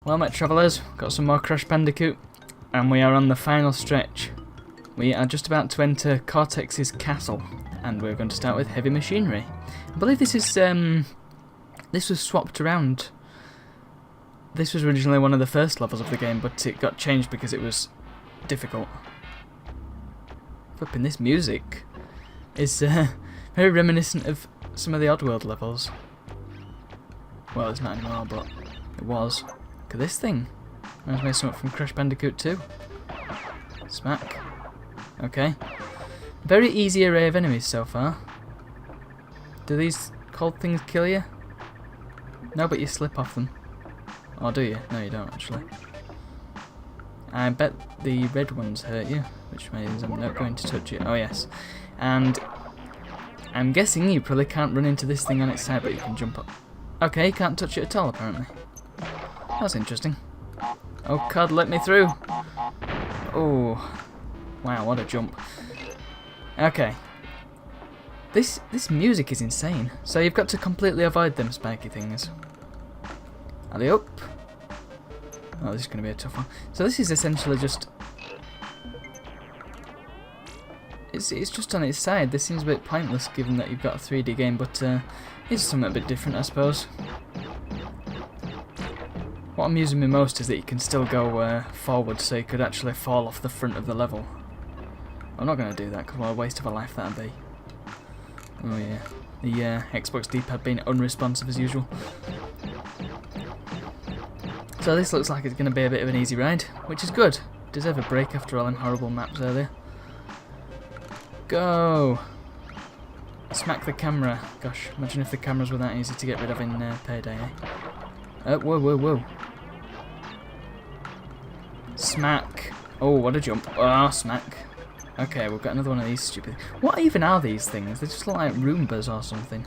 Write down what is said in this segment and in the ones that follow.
Well met, travellers, got some more Crash Bandicoot, and we are on the final stretch. We are just about to enter Cortex's castle, and we're going to start with heavy machinery. I believe this is this was swapped around. This was originally one of the first levels of the game, but it got changed because it was difficult. Flipping, this music is very reminiscent of some of the Oddworld levels. Well, it's not anymore, but it was. Look at this thing. Reminds me of something from Crash Bandicoot 2. Smack. Okay. Very easy array of enemies so far. Do these cold things kill you? No, but you slip off them. Or do you? No, you don't actually. I bet the red ones hurt you, which means I'm not going to touch it. Oh yes. And I'm guessing you probably can't run into this thing on its side, but you can jump up. Okay, you can't touch it at all apparently. That's interesting. Oh God, let me through. Oh, wow, what a jump. Okay. This music is insane. So you've got to completely avoid them spiky things. Are they up? Oh, this is going to be a tough one. So this is essentially just... It's just on its side. This seems a bit pointless given that you've got a 3D game, but it's something a bit different, I suppose. What amuses me most is that you can still go forward, so you could actually fall off the front of the level. I'm not going to do that because what a waste of a life that'd be. Oh yeah, the Xbox D-pad being unresponsive as usual. So this looks like it's going to be a bit of an easy ride, which is good. Deserve a break after all them horrible maps earlier. Go! Smack the camera. Gosh, imagine if the cameras were that easy to get rid of in Payday, eh? Whoa, whoa, whoa. Smack. Oh, what a jump. Oh, smack. Okay, we've got another one of these stupid... What even are these things? They just look like Roombas or something.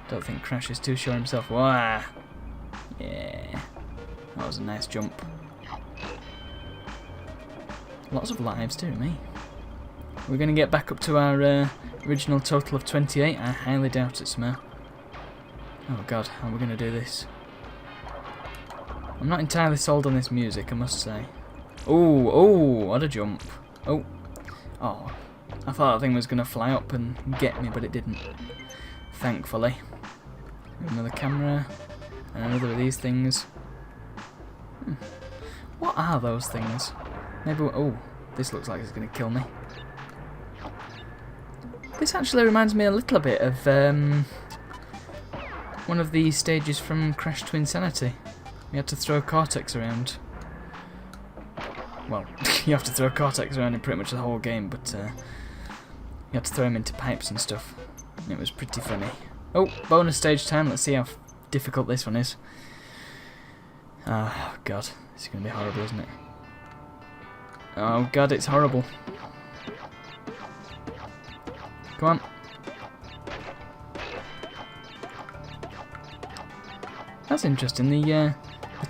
Don't think Crash is too sure himself. Wah! Yeah. That was a nice jump. Lots of lives too, me. We're going to get back up to our original total of 28. I highly doubt it somehow. Oh God, how are we going to do this? I'm not entirely sold on this music, I must say. Oh, oh, what a jump. Oh, oh, I thought that thing was going to fly up and get me, but it didn't. Thankfully. Another camera, and another of these things. What are those things? Maybe, oh, this looks like it's going to kill me. This actually reminds me a little bit of one of the stages from Crash to Insanity. You had to throw Cortex around. Well, you have to throw Cortex around in pretty much the whole game, but you had to throw him into pipes and stuff. And it was pretty funny. Oh, bonus stage time. Let's see how difficult this one is. Oh, God. This is going to be horrible, isn't it? Oh, God, it's horrible. Come on. That's interesting. The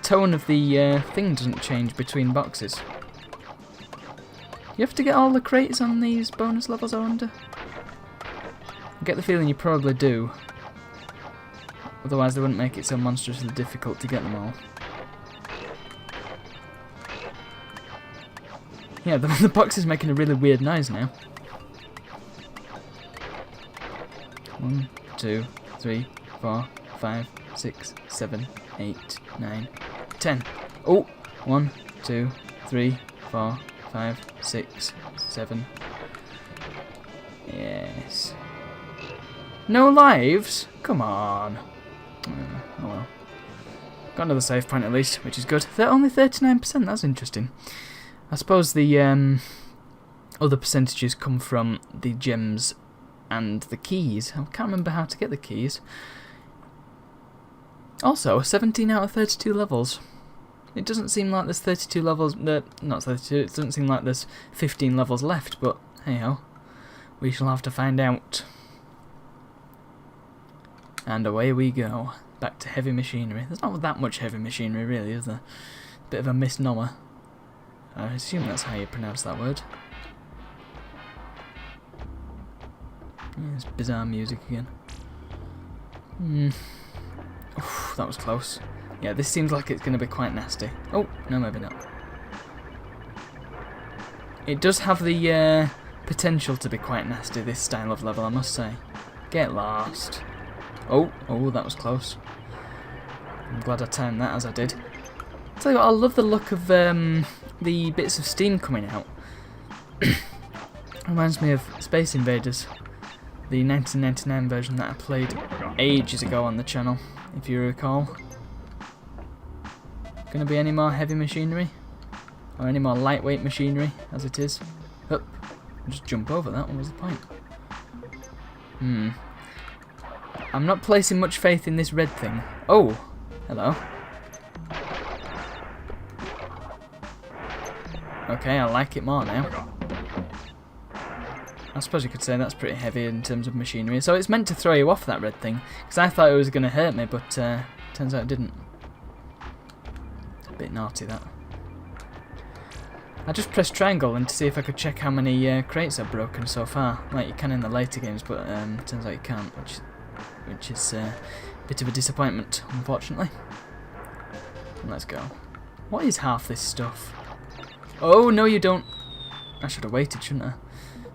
tone of the thing doesn't change between boxes. You have to get all the crates on these bonus levels, I wonder? I get the feeling you probably do. Otherwise they wouldn't make it so monstrously difficult to get them all. Yeah, the box is making a really weird noise now. 1, 2, 3, 4, 5, 6, 7, 8, 9, 10. Oh! 1, 2, 3, 4, 5, 6, 7. Yes. No lives? Come on. Oh well. Got another save point at least, which is good. They're only 39%, that's interesting. I suppose the other percentages come from the gems and the keys. I can't remember how to get the keys. Also, 17 out of 32 levels. It doesn't seem like there's 32 levels, not 32, it doesn't seem like there's 15 levels left, but hey ho, we shall have to find out. And away we go, back to heavy machinery. There's not that much heavy machinery really, is there? Bit of a misnomer. I assume that's how you pronounce that word. Yeah, it's bizarre music again. Oof, that was close. Yeah, this seems like it's going to be quite nasty. Oh, no, maybe not. It does have the potential to be quite nasty, this style of level, I must say. Get lost. Oh, that was close. I'm glad I timed that as I did. Tell you what, I love the look of the bits of steam coming out. Reminds me of Space Invaders, the 1999 version that I played ages ago on the channel, if you recall. Gonna be any more heavy machinery? Or any more lightweight machinery, as it is? Up. Just jump over that, what was the point? I'm not placing much faith in this red thing. Oh! Hello. Okay, I like it more now. I suppose you could say that's pretty heavy in terms of machinery. So it's meant to throw you off, that red thing. Because I thought it was going to hurt me, but turns out it didn't. A bit naughty, that. I just pressed triangle and to see if I could check how many crates I've broken so far. Like you can in the later games, but turns out you can't, which is a bit of a disappointment, unfortunately. Let's go. What is half this stuff? Oh, no you don't. I should have waited, shouldn't I?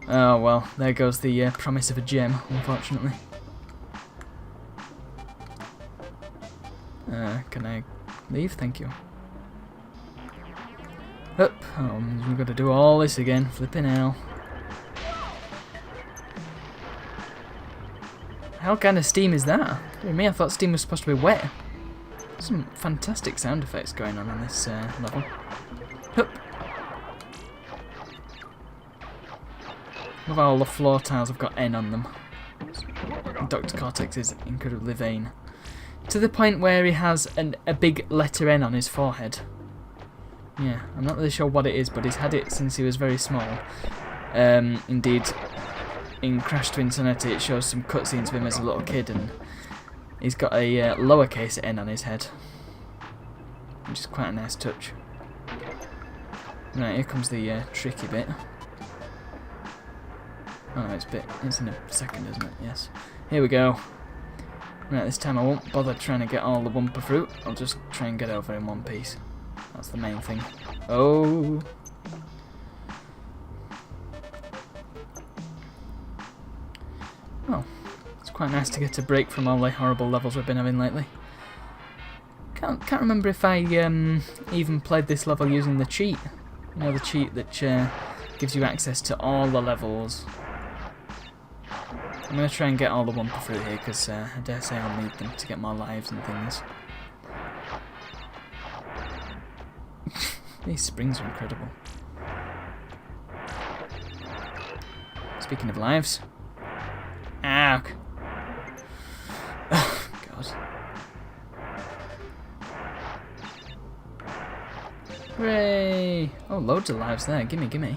Oh well, there goes the promise of a gem, unfortunately. Can I leave? Thank you. Up. Oh, we've got to do all this again. Flipping hell. How kind of steam is that? Dear me, I thought steam was supposed to be wet. Some fantastic sound effects going on in this level. Hup. Love how all the floor tiles have got N on them. Dr. Cortex is incredibly vain. To the point where he has a big letter N on his forehead. Yeah, I'm not really sure what it is, but he's had it since he was very small. Indeed, in Crash to Insanity it shows some cutscenes of him as a little kid, and he's got a lowercase N on his head. Which is quite a nice touch. Right, here comes the tricky bit. Oh no, it's in a second, isn't it? Yes. Here we go. Right, this time I won't bother trying to get all the Wumpa fruit. I'll just try and get over in one piece. That's the main thing. Oh! Well, it's quite nice to get a break from all the horrible levels we've been having lately. Can't remember if I even played this level using the cheat. You know, the cheat that gives you access to all the levels. I'm going to try and get all the Wumpa fruit here because I dare say I'll need them to get more lives and things. These springs are incredible. Speaking of lives. Ow! Oh, God. Hooray! Oh, loads of lives there. Gimme, gimme.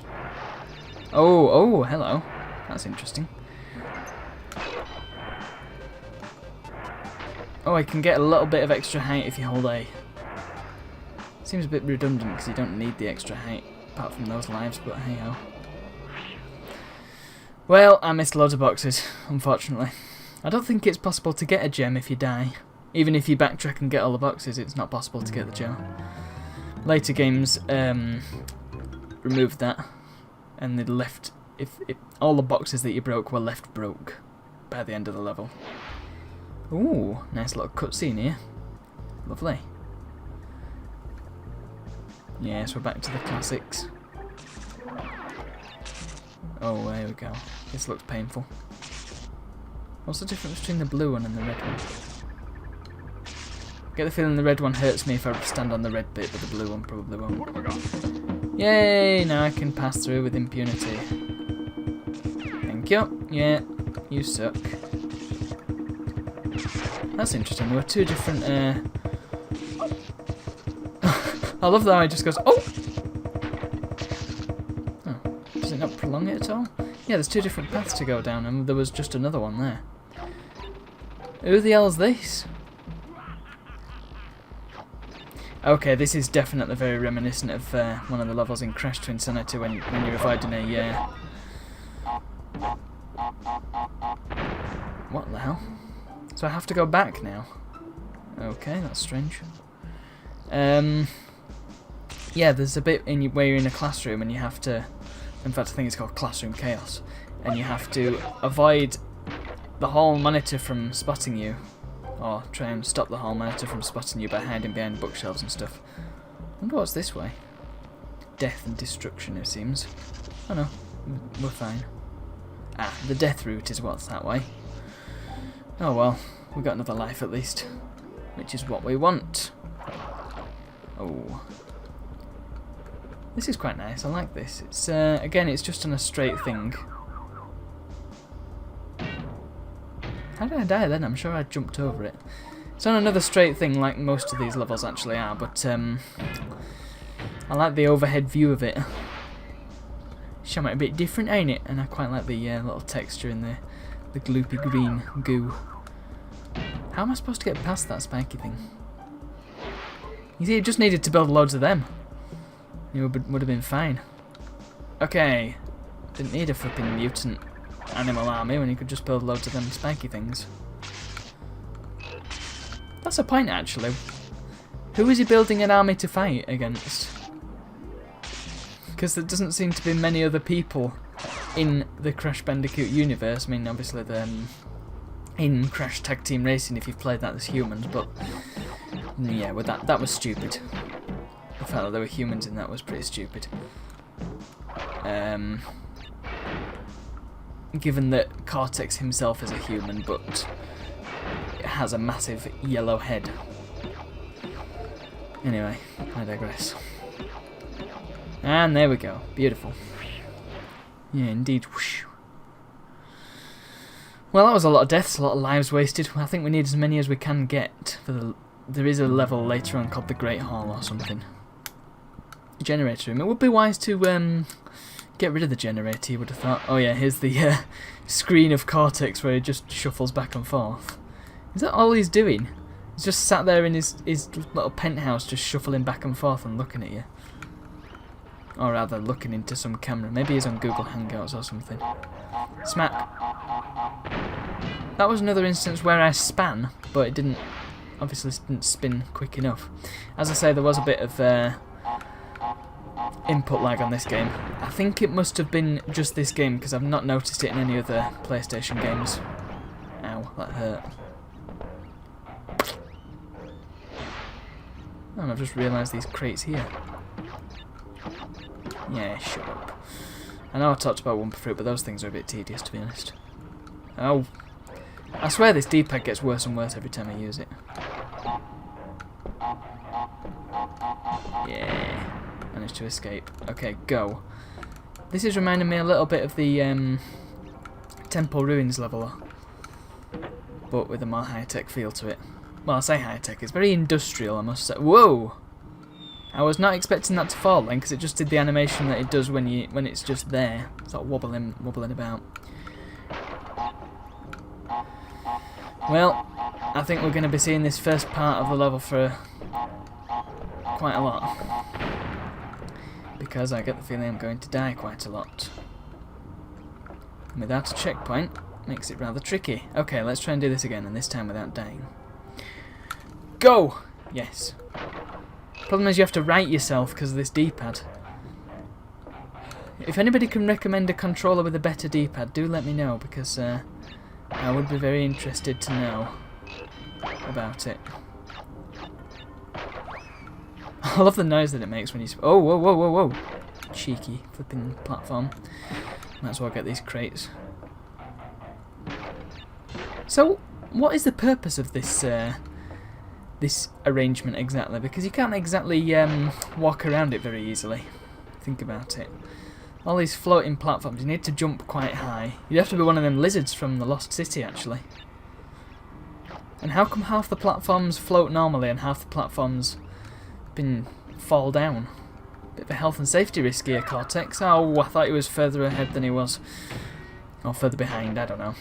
Oh, hello. That's interesting. Oh, I can get a little bit of extra height if you hold A. Seems a bit redundant because you don't need the extra height apart from those lives, but hey ho. Well, I missed loads of boxes, unfortunately. I don't think it's possible to get a gem if you die. Even if you backtrack and get all the boxes, it's not possible to get the gem. Later games removed that, and they left if all the boxes that you broke were left broke by the end of the level. Ooh, nice little cutscene here. Lovely. Yes, we're back to the classics. Oh, there we go. This looks painful. What's the difference between the blue one and the red one? I get the feeling the red one hurts me if I stand on the red bit, but the blue one probably won't. Yay! Now I can pass through with impunity. Thank you. Yeah, you suck. That's interesting. There were two different. I love that how it just goes. Oh! Does it not prolong it at all? Yeah, there's two different paths to go down, and there was just another one there. Who the hell is this? Okay, this is definitely very reminiscent of one of the levels in Crash to Insanity when you're avoiding a. What the hell? So I have to go back now. Okay, that's strange. Yeah, there's a bit where you're in a classroom and you have to... In fact, I think it's called Classroom Chaos. And you have to avoid the hall monitor from spotting you. Or try and stop the hall monitor from spotting you by hiding behind bookshelves and stuff. I wonder what's this way. Death and destruction, it seems. Oh no, we're fine. Ah, the death route is what's that way. Oh well, we got another life at least. Which is what we want. Oh. This is quite nice, I like this. It's again, it's just on a straight thing. How did I die then? I'm sure I jumped over it. It's on another straight thing like most of these levels actually are, but I like the overhead view of it. Something a bit different, ain't it? And I quite like the little texture in the gloopy green goo. How am I supposed to get past that spiky thing? You see, it just needed to build loads of them. It would have been fine. Okay. Didn't need a flipping mutant animal army when you could just build loads of them spiky things. That's a point, actually. Who is he building an army to fight against? Because there doesn't seem to be many other people in the Crash Bandicoot universe. I mean, obviously, in Crash Tag Team Racing, if you've played that, there's humans, but yeah, well, that was stupid. The fact that there were humans in that was pretty stupid. Given that Cortex himself is a human, but it has a massive yellow head. Anyway, I digress. And there we go. Beautiful. Yeah, indeed. Whoosh. Well, that was a lot of deaths, a lot of lives wasted. I think we need as many as we can get. There is a level later on called the Great Hall or something. Generator room. It would be wise to get rid of the generator, you would have thought. Oh yeah, here's the screen of Cortex where he just shuffles back and forth. Is that all he's doing? He's just sat there in his little penthouse just shuffling back and forth and looking at you. Or rather, looking into some camera. Maybe he's on Google Hangouts or something. Smack. That was another instance where I span, but it didn't... Obviously didn't spin quick enough. As I say, there was a bit of input lag on this game. I think it must have been just this game because I've not noticed it in any other PlayStation games. Ow, that hurt. Oh, and I've just realised these crates here. Yeah, shut up. I know I talked about Wumpa Fruit, but those things are a bit tedious, to be honest. Oh. I swear this D-pad gets worse and worse every time I use it. Yeah. Managed to escape. Okay, go. This is reminding me a little bit of the Temple Ruins level, but with a more high-tech feel to it. Well, I say high-tech, it's very industrial, I must say. Whoa! I was not expecting that to fall then, because it just did the animation that it does when it's just there, sort of wobbling about. Well, I think we're going to be seeing this first part of the level for quite a lot, because I get the feeling I'm going to die quite a lot. And without a checkpoint, makes it rather tricky. Okay, let's try and do this again, and this time without dying. Go! Yes. Problem is you have to right yourself because of this D-pad. If anybody can recommend a controller with a better D-pad, do let me know, because I would be very interested to know about it. I love the noise that it makes when you... Oh, whoa, whoa, whoa, whoa. Cheeky flipping platform. Might as well get these crates. So, what is the purpose of this this arrangement exactly? Because you can't exactly walk around it very easily. Think about it. All these floating platforms, you need to jump quite high. You'd have to be one of them lizards from the Lost City, actually. And how come half the platforms float normally and half the platforms fall down? Bit of a health and safety risk here, Cortex. Oh, I thought he was further ahead than he was. Or further behind, I don't know.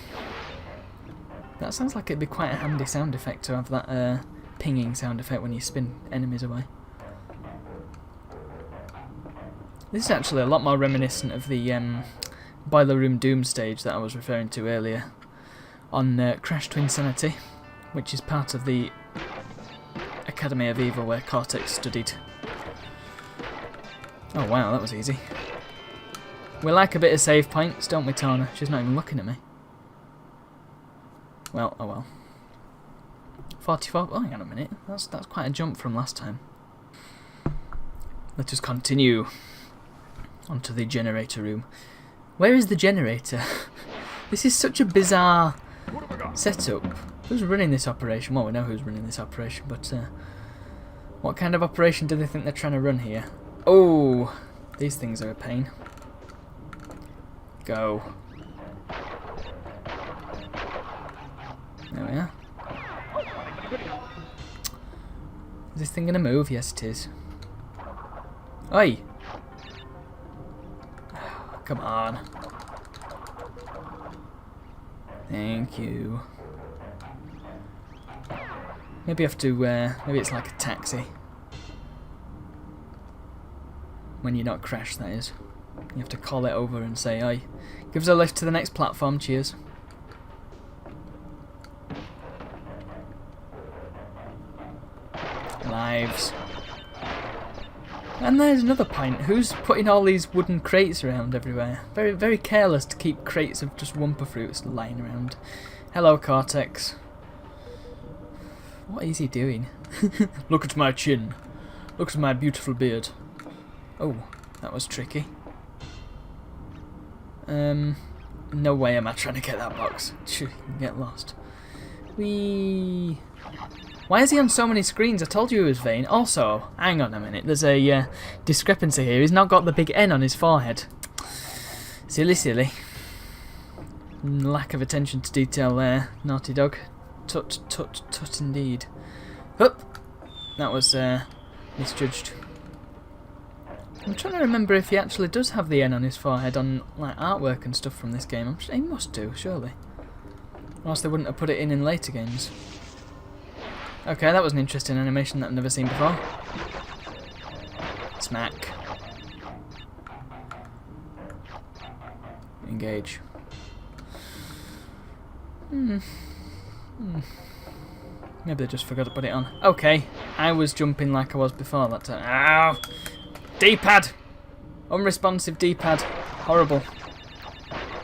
That sounds like it'd be quite a handy sound effect to have that pinging sound effect when you spin enemies away. This is actually a lot more reminiscent of the Boiler Room Doom stage that I was referring to earlier on Crash Twinsanity, which is part of the Academy of Evil where Cortex studied. Oh wow, that was easy. We like a bit of save points, don't we, Tona? She's not even looking at me. Well, oh well. 44. Oh, hang on a minute. That's quite a jump from last time. Let us continue onto the generator room. Where is the generator? This is such a bizarre setup. Who's running this operation? Well, we know who's running this operation, but what kind of operation do they think they're trying to run here? Oh, these things are a pain. Go. There we are. Is this thing going to move? Yes, it is. Oi! Come on. Thank you. Maybe I have to, maybe it's like a taxi. When you're not crashed, that is. You have to call it over and say, oi, give us a lift to the next platform, cheers. Lives. And there's another point. Who's putting all these wooden crates around everywhere? Very, very careless to keep crates of just Wumpa fruits lying around. Hello, Cortex. What is he doing? Look at my chin. Look at my beautiful beard. Oh, that was tricky. No way am I trying to get that box. You can get lost. Whee! Why is he on so many screens? I told you he was vain. Also, hang on a minute. There's a discrepancy here. He's not got the big N on his forehead. Silly, silly. Lack of attention to detail there. Naughty dog. Tut, tut, tut indeed. Hup! That was misjudged. I'm trying to remember if he actually does have the N on his forehead on like artwork and stuff from this game. He must do, surely. Or else they wouldn't have put it in later games. Okay, that was an interesting animation that I've never seen before. Smack. Engage. Maybe they just forgot to put it on. Okay, I was jumping like I was before that time. Ow! D-pad! Unresponsive D-pad. Horrible.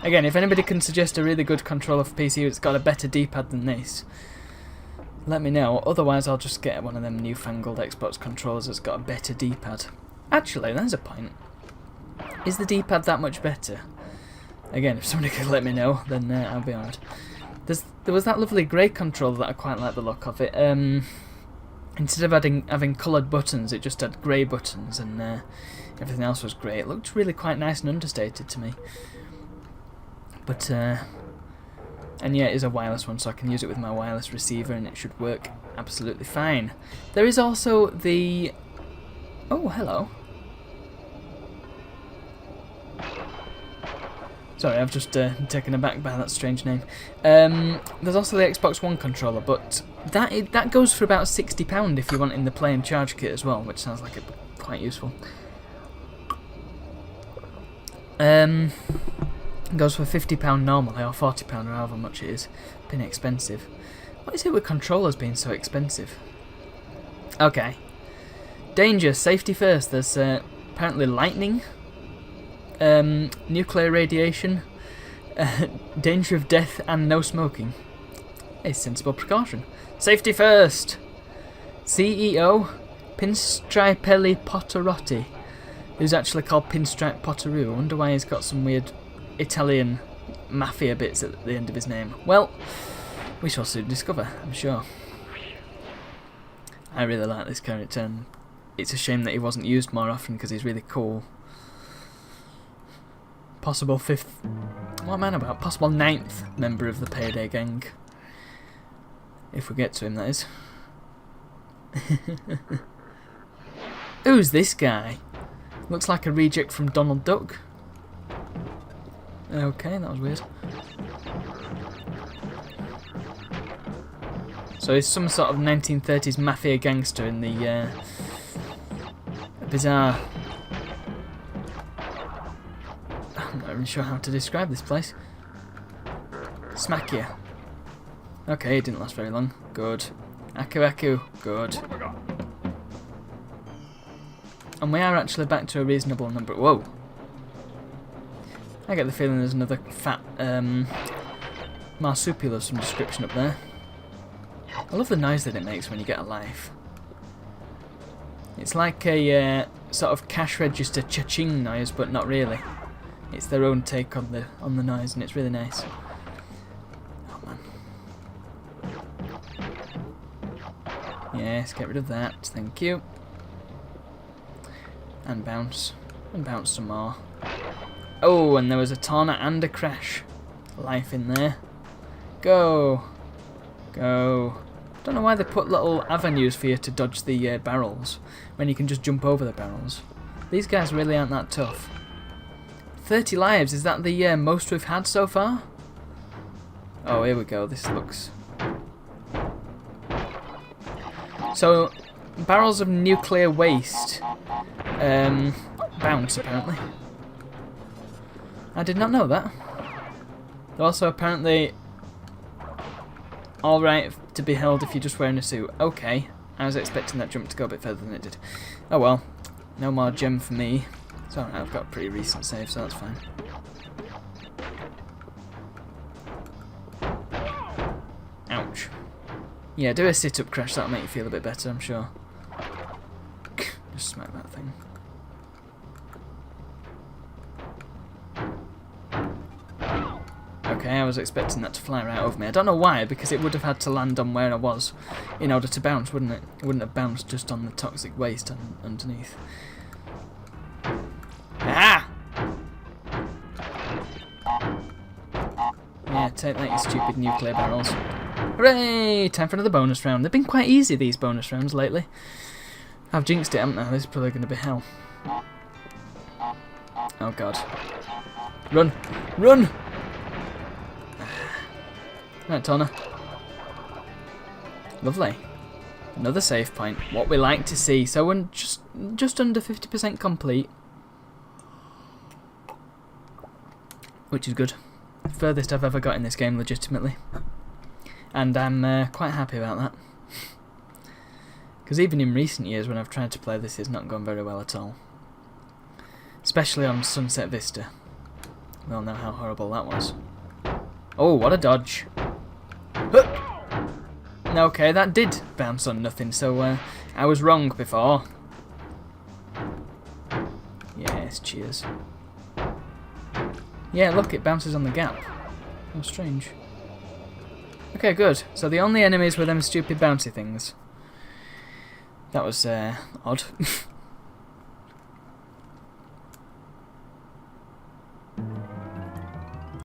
Again, if anybody can suggest a really good controller for PC that's got a better D-pad than this, let me know. Otherwise, I'll just get one of them newfangled Xbox controllers that's got a better D-pad. Actually, there's a point. Is the D-pad that much better? Again, if somebody could let me know, then I'll be honoured. There was that lovely grey controller that I quite like the look of it. Instead of having coloured buttons, it just had grey buttons, and everything else was grey. It looked really quite nice and understated to me. But, and yeah, it is a wireless one, so I can use it with my wireless receiver, and it should work absolutely fine. There is also the... Oh, hello. Sorry, I've just taken aback by that strange name. There's also the Xbox One controller, but that goes for about £60 if you want in the play and charge kit as well, which sounds like it's quite useful. It goes for £50 normally, or £40 or however much it is. Been expensive. What is it with controllers being so expensive? Okay. Danger, safety first. There's apparently lightning. Nuclear radiation, danger of death, and no smoking. A sensible precaution. Safety first! CEO Pinstripelli Potterotti, who's actually called Pinstripe Potteroo. I wonder why he's got some weird Italian mafia bits at the end of his name. Well, we shall soon discover, I'm sure. I really like this character, and it's a shame that he wasn't used more often because he's really cool. Possible 5th... What am I on about? Possible 9th member of the Payday Gang. If we get to him, that is. Who's this guy? Looks like a reject from Donald Duck. Okay, that was weird. So he's some sort of 1930s mafia gangster in the bizarre... I'm not even sure how to describe this place. Smack you. Okay, it didn't last very long. Good. Aku Aku. Good. And we are actually back to a reasonable number. Whoa. I get the feeling there's another fat marsupial of some description up there. I love the noise that it makes when you get a life. It's like a sort of cash register cha-ching noise, but not really. It's their own take on the noise, and it's really nice. Oh man. Yes, get rid of that. Thank you. And bounce. And bounce some more. Oh, and there was a Tawna and a Crash. Life in there. Go. Go. Don't know why they put little avenues for you to dodge the barrels when you can just jump over the barrels. These guys really aren't that tough. 30 lives, is that the most we've had so far? Oh, here we go. This looks... So, barrels of nuclear waste bounce, apparently. I did not know that. They're also apparently alright to be held if you're just wearing a suit. Okay, I was expecting that jump to go a bit further than it did. Oh well, no more gem for me. It's alright, I've got a pretty recent save, so that's fine. Ouch. Yeah, do a sit-up crash, that'll make you feel a bit better, I'm sure. Just smack that thing. Okay, I was expecting that to fly right over me. I don't know why, because it would have had to land on where I was in order to bounce, wouldn't it? It wouldn't have bounced just on the toxic waste underneath. Ah! Yeah, take that, you stupid nuclear barrels. Hooray! Time for another bonus round. They've been quite easy, these bonus rounds, lately. I've jinxed it, haven't I? This is probably going to be hell. Oh god. Run! Run! Right, Tawna. Lovely. Another save point. What we like to see. So we're just under 50% complete. Which is good. Furthest I've ever got in this game, legitimately. And I'm quite happy about that. Because even in recent years when I've tried to play this, it's not gone very well at all. Especially on Sunset Vista. We all know how horrible that was. Oh, what a dodge. Okay, that did bounce on nothing, so I was wrong before. Yes, cheers. Yeah, look, it bounces on the gap. How strange. Okay, good. So the only enemies were them stupid bouncy things. That was odd.